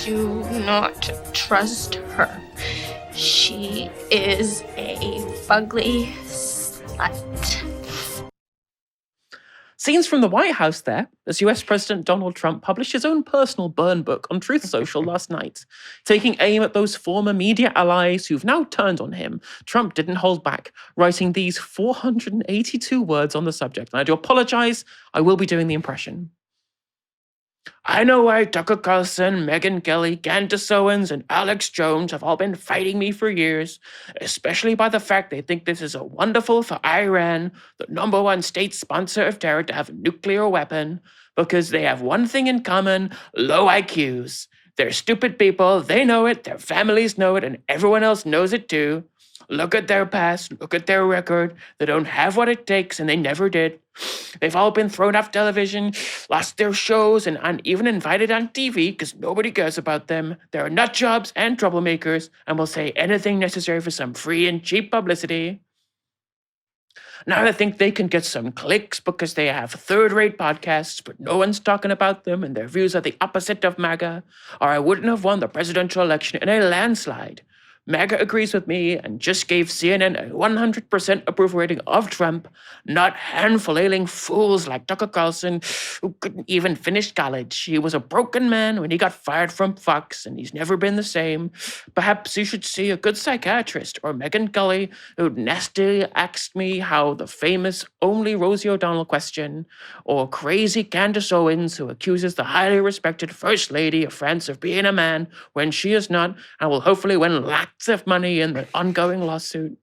do not trust her. She is a fugly slut. Scenes from the White House there, as US President Donald Trump published his own personal burn book on Truth Social last night. Taking aim at those former media allies who've now turned on him, Trump didn't hold back, writing these 482 words on the subject. And I do apologize, I will be doing the impression. I know why Tucker Carlson, Megyn Kelly, Candace Owens, and Alex Jones have all been fighting me for years, especially by the fact they think this is a wonderful for Iran, the #1 state sponsor of terror, to have a nuclear weapon, because they have one thing in common: low IQs. They're stupid people, they know it, their families know it, and everyone else knows it too. Look at their past, look at their record. They don't have what it takes, and they never did. They've all been thrown off television, lost their shows, and aren't even invited on TV because nobody cares about them. They're nut jobs and troublemakers, and will say anything necessary for some free and cheap publicity. Now they think they can get some clicks because they have third-rate podcasts, but no one's talking about them, and their views are the opposite of MAGA, or I wouldn't have won the presidential election in a landslide. MAGA agrees with me and just gave CNN a 100% approval rating of Trump, not handful-ailing fools like Tucker Carlson, who couldn't even finish college. He was a broken man when he got fired from Fox, and he's never been the same. Perhaps you should see a good psychiatrist, or Megyn Kelly, who nastily asked me how the famous only Rosie O'Donnell question, or crazy Candace Owens, who accuses the highly respected First Lady of France of being a man when she is not, and will hopefully win lots of money in the ongoing lawsuit.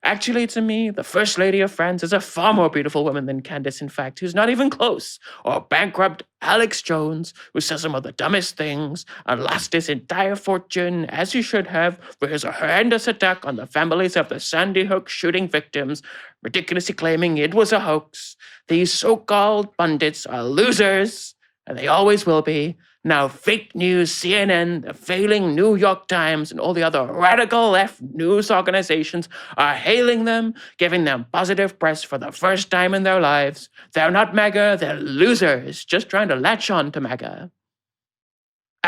Actually, to me, the First Lady of France is a far more beautiful woman than Candace, in fact, who's not even close. Or bankrupt Alex Jones, who says some of the dumbest things and lost his entire fortune, as he should have, for his horrendous attack on the families of the Sandy Hook shooting victims, ridiculously claiming it was a hoax. These so-called pundits are losers, and they always will be. Now, fake news, CNN, the failing New York Times, and all the other radical left news organizations are hailing them, giving them positive press for the first time in their lives. They're not MAGA, they're losers, just trying to latch on to MAGA.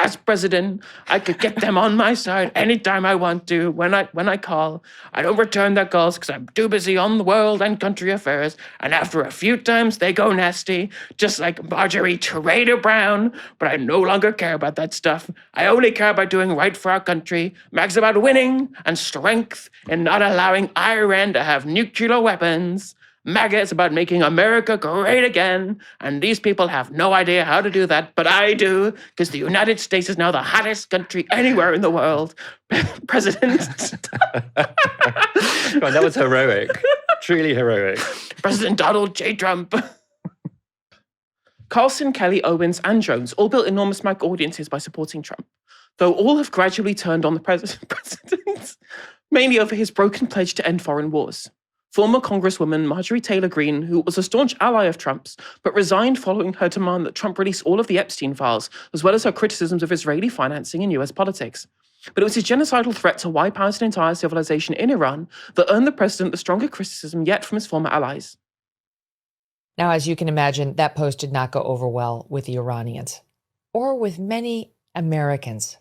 As president, I could get them on my side anytime I want to, when I call. I don't return their calls because I'm too busy on the world and country affairs, and after a few times they go nasty, just like Marjorie Traitor Brown, but I no longer care about that stuff. I only care about doing right for our country. MAGA's about winning and strength and not allowing Iran to have nuclear weapons. MAGA is about making America great again, and these people have no idea how to do that, but I do, because the United States is now the hottest country anywhere in the world. President... God, that was heroic. Truly heroic. President Donald J. Trump. Carlson, Kelly, Owens, and Jones all built enormous MAGA audiences by supporting Trump, though all have gradually turned on the president, mainly over his broken pledge to end foreign wars. Former Congresswoman Marjorie Taylor Greene, who was a staunch ally of Trump's, but resigned following her demand that Trump release all of the Epstein files, as well as her criticisms of Israeli financing in US politics. But it was his genocidal threat to wipe out an entire civilization in Iran that earned the president the stronger criticism yet from his former allies. Now, as you can imagine, that post did not go over well with the Iranians, or with many Americans.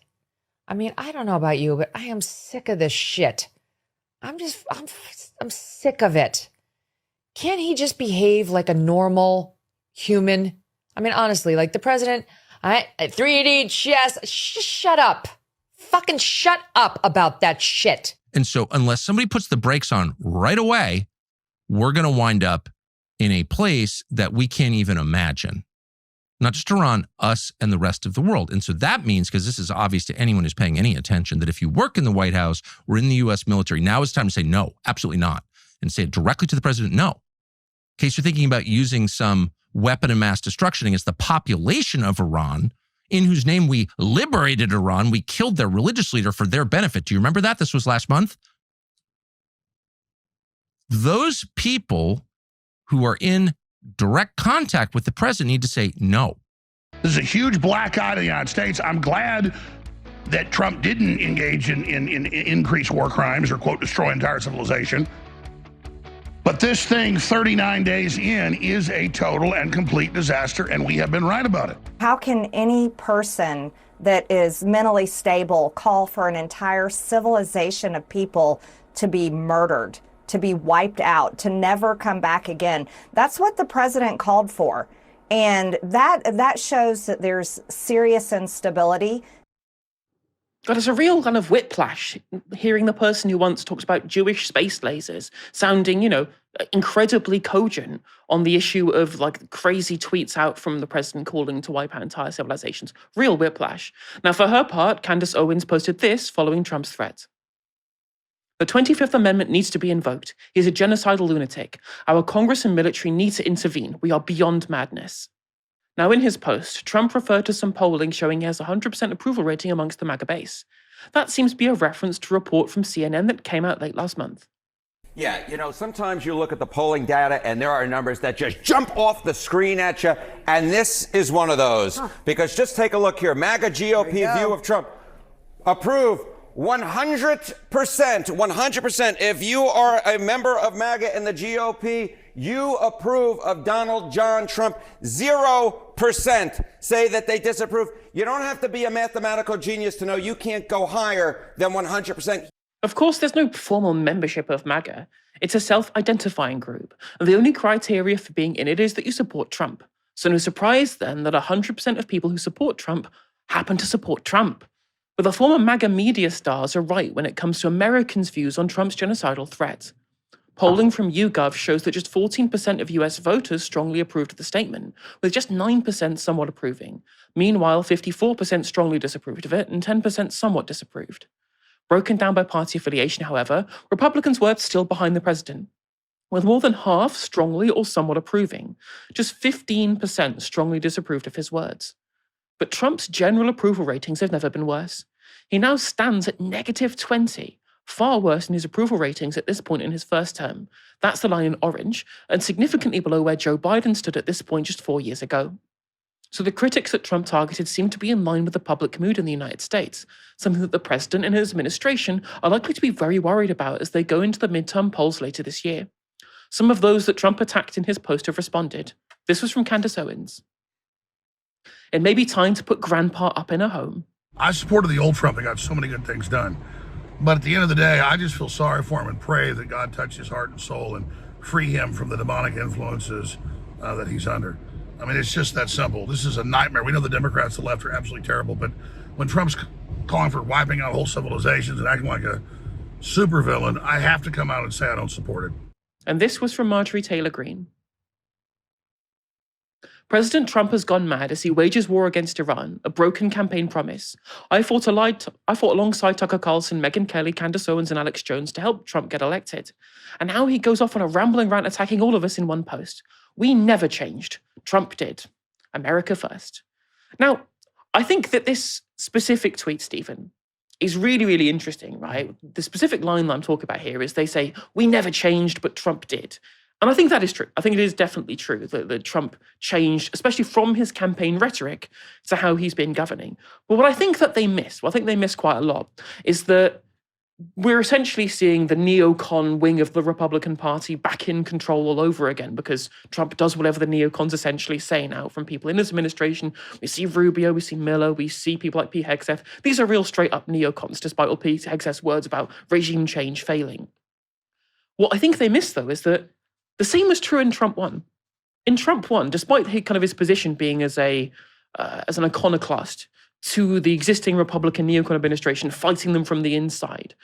I mean, I don't know about you, but I am sick of this shit. I'm sick of it. Can't he just behave like a normal human? I mean, honestly, like the president, 3D, yes, shut up. Fucking shut up about that shit. And so unless somebody puts the brakes on right away, we're going to wind up in a place that we can't even imagine. Not just Iran, us and the rest of the world. And so that means, because this is obvious to anyone who's paying any attention, that if you work in the White House or in the U.S. military, now it's time to say no, absolutely not. And say it directly to the president, no. In case you're thinking about using some weapon of mass destruction against the population of Iran, in whose name we liberated Iran, we killed their religious leader for their benefit. Do you remember that? This was last month. Those people who are in direct contact with the president need to say no. This is a huge black eye to the United States. I'm glad that Trump didn't engage in increased war crimes or, quote, destroy entire civilization. But this thing, 39 days in, is a total and complete disaster, and we have been right about it. How can any person that is mentally stable call for an entire civilization of people to be murdered, to be wiped out, to never come back again? That's what the president called for. And that shows that there's serious instability. God, it's a real kind of whiplash hearing the person who once talked about Jewish space lasers sounding, incredibly cogent on the issue of like crazy tweets out from the president calling to wipe out entire civilizations. Real whiplash. Now, for her part, Candace Owens posted this following Trump's threat. The 25th Amendment needs to be invoked. He's a genocidal lunatic. Our Congress and military need to intervene. We are beyond madness. Now, in his post, Trump referred to some polling showing he has a 100% approval rating amongst the MAGA base. That seems to be a reference to a report from CNN that came out late last month. Yeah, sometimes you look at the polling data and there are numbers that just jump off the screen at you, and this is one of those. Because just take a look here. MAGA GOP view of Trump. Approve 100%. 100%. If you are a member of MAGA in the GOP, you approve of Donald John Trump. 0% say that they disapprove. You don't have to be a mathematical genius to know you can't go higher than 100%. Of course, there's no formal membership of MAGA. It's a self-identifying group, and the only criteria for being in it is that you support Trump. So no surprise then that 100% of people who support Trump happen to support Trump. But the former MAGA media stars are right when it comes to Americans' views on Trump's genocidal threat. Polling from YouGov shows that just 14% of US voters strongly approved of the statement, with just 9% somewhat approving. Meanwhile, 54% strongly disapproved of it and 10% somewhat disapproved. Broken down by party affiliation, however, Republicans were still behind the president, with more than half strongly or somewhat approving. Just 15% strongly disapproved of his words. But Trump's general approval ratings have never been worse. He now stands at -20, far worse than his approval ratings at this point in his first term. That's the line in orange, and significantly below where Joe Biden stood at this point just 4 years ago. So the critics that Trump targeted seem to be in line with the public mood in the United States, something that the president and his administration are likely to be very worried about as they go into the midterm polls later this year. Some of those that Trump attacked in his post have responded. This was from Candace Owens. It may be time to put Grandpa up in a home. I supported the old Trump that got so many good things done. But at the end of the day, I just feel sorry for him and pray that God touch his heart and soul and free him from the demonic influences that he's under. I mean, it's just that simple. This is a nightmare. We know the Democrats, the left, are absolutely terrible. But when Trump's calling for wiping out whole civilizations and acting like a supervillain, I have to come out and say I don't support it. And this was from Marjorie Taylor Greene. President Trump has gone mad as he wages war against Iran, a broken campaign promise. I fought alongside Tucker Carlson, Megyn Kelly, Candace Owens, and Alex Jones to help Trump get elected. And now he goes off on a rambling rant attacking all of us in one post. We never changed. Trump did. America first. Now, I think that this specific tweet, Stephen, is really, really interesting, right? The specific line that I'm talking about here is they say, we never changed, but Trump did. And I think that is true. I think it is definitely true that Trump changed, especially from his campaign rhetoric to how he's been governing. But what I think that they miss, what I think they miss quite a lot, is that we're essentially seeing the neocon wing of the Republican Party back in control all over again because Trump does whatever the neocons essentially say now from people in his administration. We see Rubio, we see Miller, we see people like Pete Hegseth. These are real straight-up neocons, despite all Pete Hegseth's words about regime change failing. What I think they miss, though, is that the same was true in Trump 1. In Trump 1, despite his position being as an iconoclast to the existing Republican neocon administration, fighting them from the inside,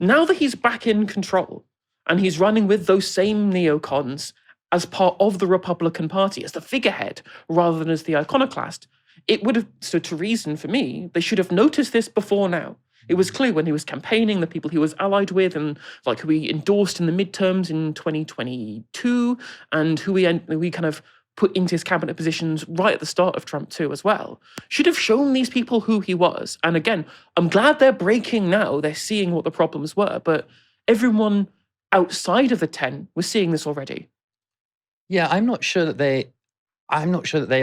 now that he's back in control and he's running with those same neocons as part of the Republican Party, as the figurehead rather than as the iconoclast, it would have stood to reason for me. They should have noticed this before now. It was clear when he was campaigning, the people he was allied with and who he endorsed in the midterms in 2022 and who we kind of put into his cabinet positions right at the start of Trump 2 as well, should have shown these people who he was. And again, I'm glad they're breaking now. They're seeing what the problems were, but everyone outside of the 10 was seeing this already. Yeah, I'm not sure that they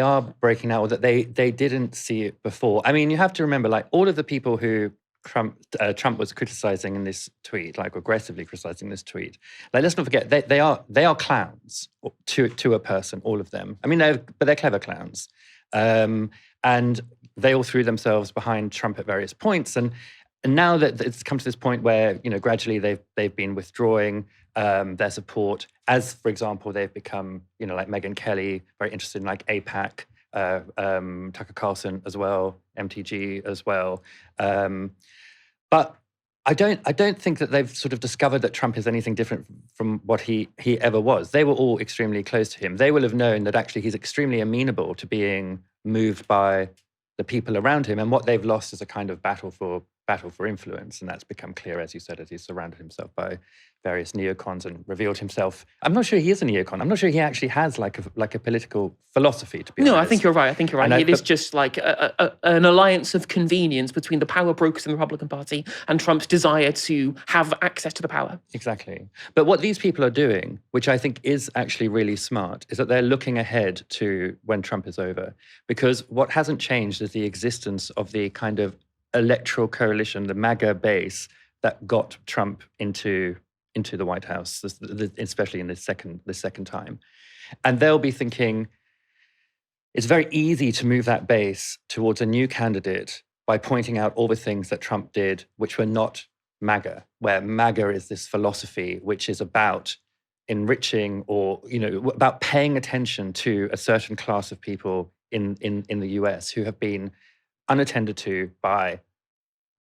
are breaking out or that they didn't see it before. I mean, you have to remember, all of the people who Trump was criticizing in this tweet, like aggressively criticizing this tweet. Like, let's not forget, they are clowns to a person, all of them. I mean, they're clever clowns, and they all threw themselves behind Trump at various points. And now that it's come to this point where, gradually they've been withdrawing their support, as, for example, they've become, like Megyn Kelly, very interested in like AIPAC, Tucker Carlson as well, MTG as well. But I don't think that they've sort of discovered that Trump is anything different from what he ever was. They were all extremely close to him. They will have known that actually he's extremely amenable to being moved by the people around him. And what they've lost is a kind of battle for influence. And that's become clear, as you said, as he surrounded himself by various neocons and revealed himself. I'm not sure he is a neocon. I'm not sure he actually has like a political philosophy, to be honest. No, I think you're right. It is just like an alliance of convenience between the power brokers in the Republican Party and Trump's desire to have access to the power. Exactly. But what these people are doing, which I think is actually really smart, is that they're looking ahead to when Trump is over. Because what hasn't changed is the existence of the kind of electoral coalition, the MAGA base that got Trump into the White House, especially in the second time. And they'll be thinking, it's very easy to move that base towards a new candidate by pointing out all the things that Trump did, which were not MAGA, where MAGA is this philosophy which is about enriching or, about paying attention to a certain class of people in the US who have been unattended to by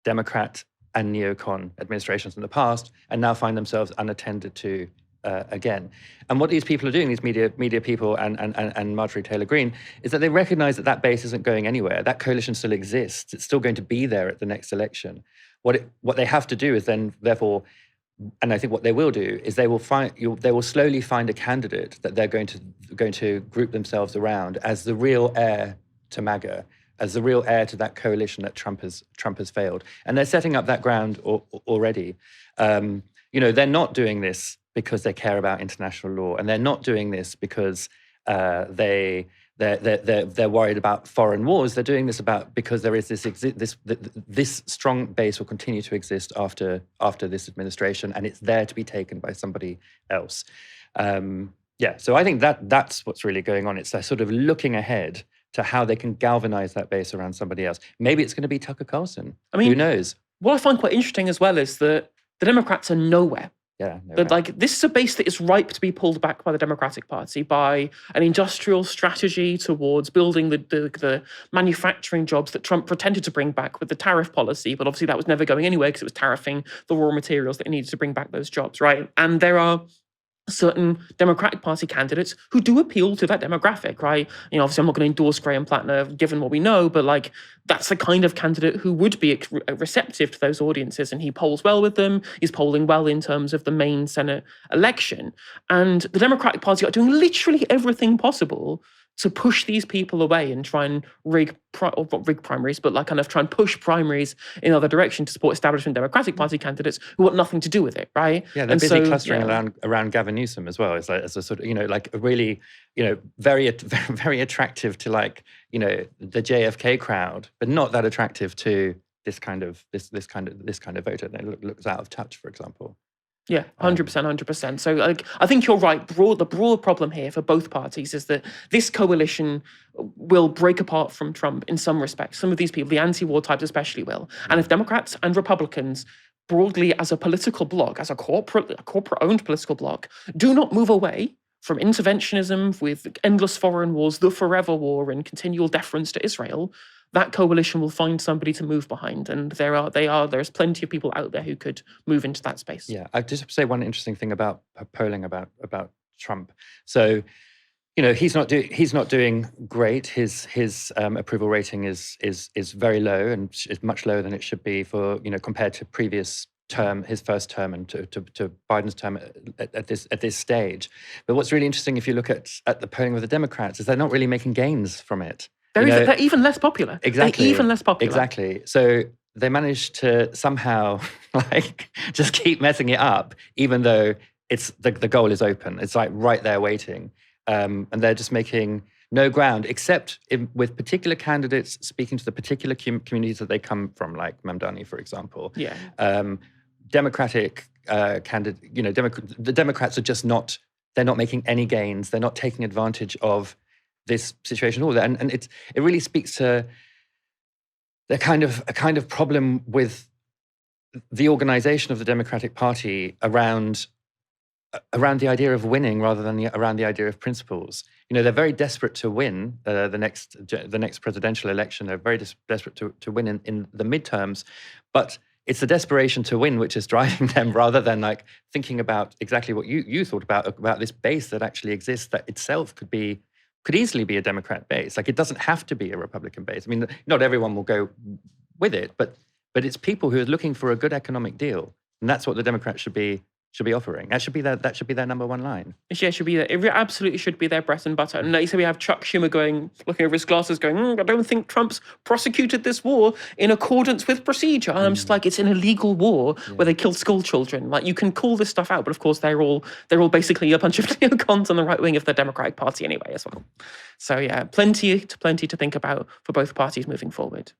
Democrat and neocon administrations in the past, and now find themselves unattended to again. And what these people are doing, these media people and Marjorie Taylor Greene, is that they recognize that that base isn't going anywhere. That coalition still exists. It's still going to be there at the next election. What they have to do is then, therefore, and I think what they will do is they will slowly find a candidate that they're going to group themselves around as the real heir to MAGA, as the real heir to that coalition that Trump has failed. And they're setting up that ground already. They're not doing this because they care about international law, and they're not doing this because they're worried about foreign wars. They're doing this because there is this strong base will continue to exist after this administration, and it's there to be taken by somebody else. So I think that's what's really going on. It's sort of looking ahead to how they can galvanize that base around somebody else. Maybe it's going to be Tucker Carlson. I mean, who knows? What I find quite interesting as well is that the Democrats are nowhere. Yeah, this is a base that is ripe to be pulled back by the Democratic Party, by an industrial strategy towards building the manufacturing jobs that Trump pretended to bring back with the tariff policy, but obviously that was never going anywhere because it was tariffing the raw materials that it needed to bring back those jobs, right? And there are certain Democratic Party candidates who do appeal to that demographic, right? Obviously I'm not going to endorse Graham Plattner given what we know, but that's the kind of candidate who would be receptive to those audiences, and he polls well with them. He's polling well in terms of the main Senate election. And the Democratic Party are doing literally everything possible to push these people away and try and rig primaries, but kind of try and push primaries in other direction to support establishment Democratic Party candidates who want nothing to do with it, right? Yeah, they're busy clustering around Gavin Newsom as well. It's as a sort of, a really, very, very attractive to the JFK crowd, but not that attractive to this kind of voter. They looks out of touch, for example. Yeah, 100%. So I think you're right. The broad problem here for both parties is that this coalition will break apart from Trump in some respects. Some of these people, the anti-war types especially, will. And if Democrats and Republicans broadly as a political bloc, as a corporate-owned political bloc, do not move away from interventionism with endless foreign wars, the forever war, and continual deference to Israel, that coalition will find somebody to move behind. And there's plenty of people out there who could move into that space. Yeah, I just say one interesting thing about polling about Trump. So, he's not doing great. His approval rating is very low, and is much lower than it should be for, compared to his first term and to Biden's term at this stage. But what's really interesting, if you look at the polling with the Democrats, is they're not really making gains from it. They're even less popular. Exactly. They're even less popular. Exactly. So they managed to somehow just keep messing it up, even though it's the goal is open. It's right there waiting. And they're just making no ground, except with particular candidates speaking to the particular communities that they come from, like Mamdani, for example. Yeah. Democratic candidate, the Democrats are just not. They're not making any gains. They're not taking advantage of this situation at all. And it really speaks to a kind of problem with the organization of the Democratic Party around the idea of winning rather than around the idea of principles. They're very desperate to win the next presidential election. They're very desperate to win in the midterms, but it's the desperation to win which is driving them, rather than like thinking about exactly what you thought about this base that actually exists, that itself could easily be a Democrat base. Like, it doesn't have to be a Republican base. I mean, not everyone will go with it, but it's people who are looking for a good economic deal, and that's what the Democrats should be offering. That should be their number one line. Yeah, it should be it absolutely should be their bread and butter. And like you say, we have Chuck Schumer looking over his glasses going, I don't think Trump's prosecuted this war in accordance with procedure. And I'm just like, it's an illegal war where they killed school children. Like, you can call this stuff out, but of course they're all basically a bunch of neocons on the right wing of the Democratic Party anyway as well. So yeah, plenty to think about for both parties moving forward.